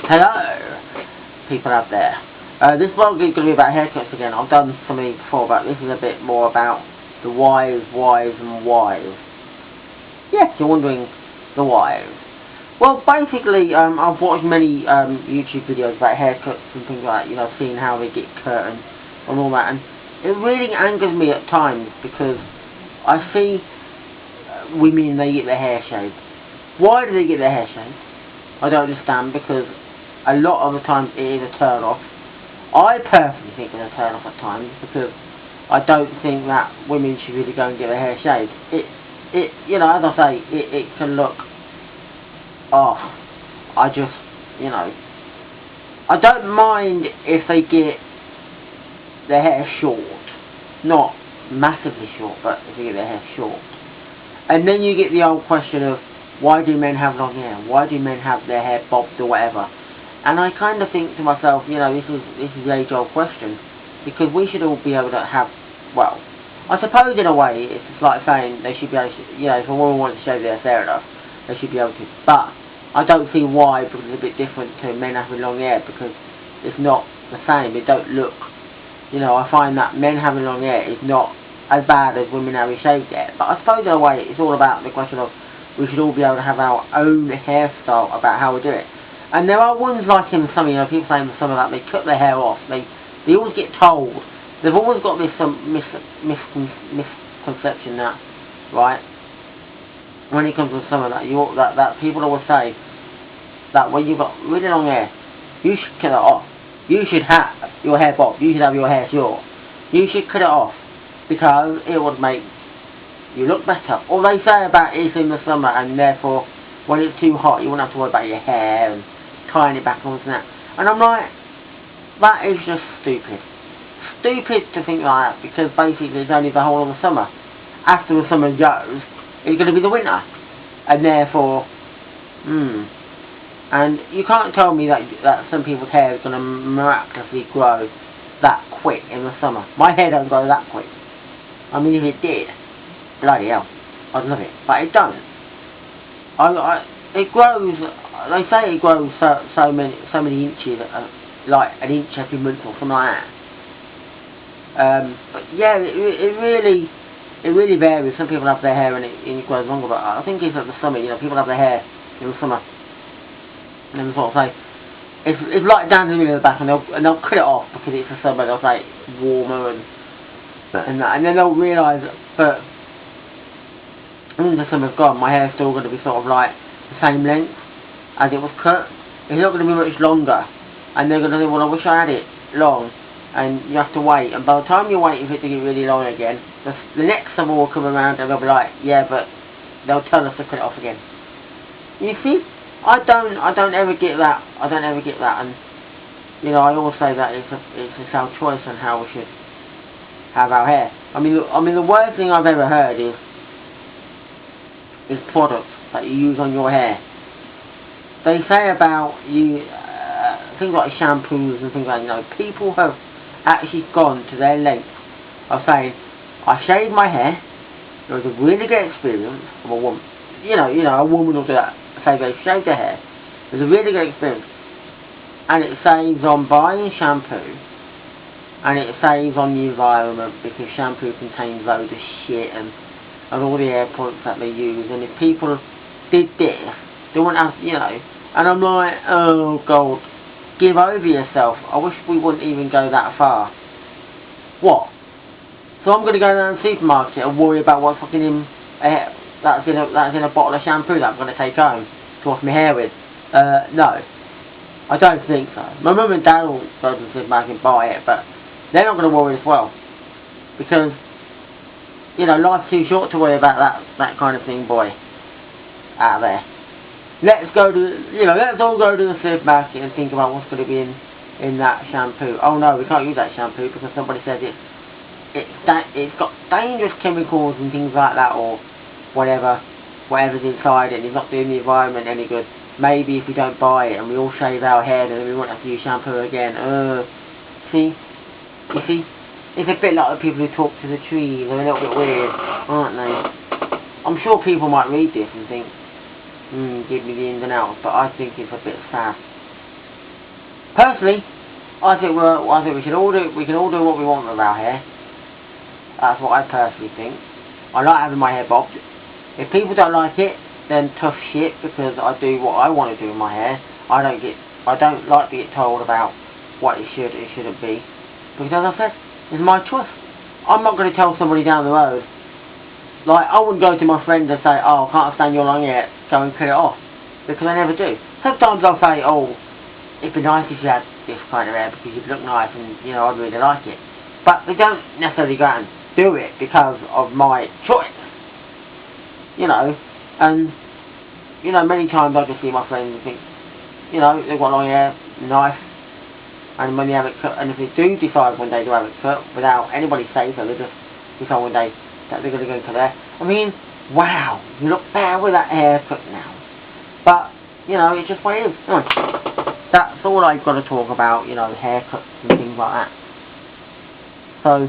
Hello, people out there. This vlog is going to be about haircuts again. I've done something before, but this is a bit more about the whys, and whys. Yes, you're wondering the whys. Well, basically, I've watched many YouTube videos about haircuts and things like that, you know, seeing how they get cut and all that, and it really angers me at times because I see women, they get their hair shaved. Why do they get their hair shaved? I don't understand, because a lot of the time it is a turn off. I personally think it's a turn off at times, because I don't think that women should really go and get their hair shaved. It you know, as I say, it can look off. I just, you know, I don't mind if they get their hair short, not massively short, but if they get their hair short. And then you get the old question of, why do men have long hair? Why do men have their hair bobbed or whatever? And I kind of think to myself, you know, this is the age-old question, because we should all be able to have, well, I suppose in a way it's just like saying they should be able to, you know, if a woman wants to shave their hair, fair enough, they should be able to. But I don't see why, because it's a bit different to men having long hair, because it's not the same. It don't look, you know, I find that men having long hair is not as bad as women having shaved hair. But I suppose in a way it's all about the question of, we should all be able to have our own hairstyle about how we do it. And there are ones like in some, you know, people saying some of that, they cut their hair off. They always get told. They've always got this misconception that, right, when it comes to some of that, that people always say that when you've got really long hair, you should cut it off. You should have your hair bobbed. You should have your hair short. You should cut it off, because it would make you look better. Or they say about it's in the summer, and therefore when it's too hot you won't have to worry about your hair and tying it back on and that. And I'm like, that is just stupid. Stupid to think like that, because basically it's only the whole of the summer. After the summer goes, it's going to be the winter. And therefore, and you can't tell me that some people's hair is going to miraculously grow that quick in the summer. My hair don't grow that quick. I mean, if it did, bloody hell, I'd love it, but it don't. It grows. They say it grows so many inches, like an inch every month or something like that. But yeah, it really varies. Some people have their hair and it grows longer, but I think it's at the summer. You know, people have their hair in the summer, and then sort of say it's like down to the middle of the back, and they'll cut it off because it's the summer. They'll say it's warmer and then they'll realise that when the summer's gone, my hair's still going to be sort of like the same length as it was cut. It's not going to be much longer, and they're going to think, well, I wish I had it long, and you have to wait. And by the time you're waiting for it to get really long again, the next summer will come around, and they'll be like, yeah, but they'll tell us to cut it off again. You see, I don't ever get that. I don't ever get that, and you know, I always say that it's our choice on how we should have our hair. I mean, the worst thing I've ever heard is products that you use on your hair. They say about things like shampoos and things like that. You know, people have actually gone to their length of saying, I shaved my hair. It was a really good experience from a woman. You know, a woman will do that. Say they shaved their hair. It was a really good experience, and it saves on buying shampoo, and it saves on the environment, because shampoo contains loads of shit and all the hair products that they use. And if people did this, they wouldn't have, you know. And I'm like, oh God, give over yourself. I wish we wouldn't even go that far. What? So I'm going to go down to the supermarket and worry about what fucking that's in a bottle of shampoo that I'm going to take home to wash my hair with? No, I don't think so. My mum and dad will go to the supermarket and buy it, but they're not going to worry as well, because you know, life's too short to worry about that kind of thing, boy. Out there. Let's go to, you know, let's all go to the supermarket and think about what's going to be in that shampoo. Oh no, we can't use that shampoo because somebody says it's got dangerous chemicals and things like that, or whatever's inside it, and it's not doing the environment any good. Maybe if we don't buy it and we all shave our head, and then we won't have to use shampoo again. See? You see? It's a bit like the people who talk to the trees. They're a little bit weird, aren't they? I'm sure people might read this and think, give me the ins and outs, but I think it's a bit sad. Personally, I think we can all do what we want with our hair. That's what I personally think. I like having my hair bobbed. If people don't like it, then tough shit, because I do what I want to do with my hair. I don't like to get told about what it should or shouldn't be, because as I said, it's my choice. I'm not going to tell somebody down the road. Like, I wouldn't go to my friends and say, oh, I can't stand your long hair, go and cut it off, because I never do. Sometimes I'll say, oh, it'd be nice if you had this kind of hair because you'd look nice and, you know, I'd really like it. But they don't necessarily go out and do it because of my choice. You know, and, you know, many times I just see my friends and think, you know, they've got long hair, nice, and when they have it cut, and if they do decide one day to have it cut without anybody saying so, they just decide one day that they're going to go into there. I mean, wow, you look better with that haircut now. But, you know, it's just what it is. That's all I've got to talk about, you know, haircuts and things like that. So,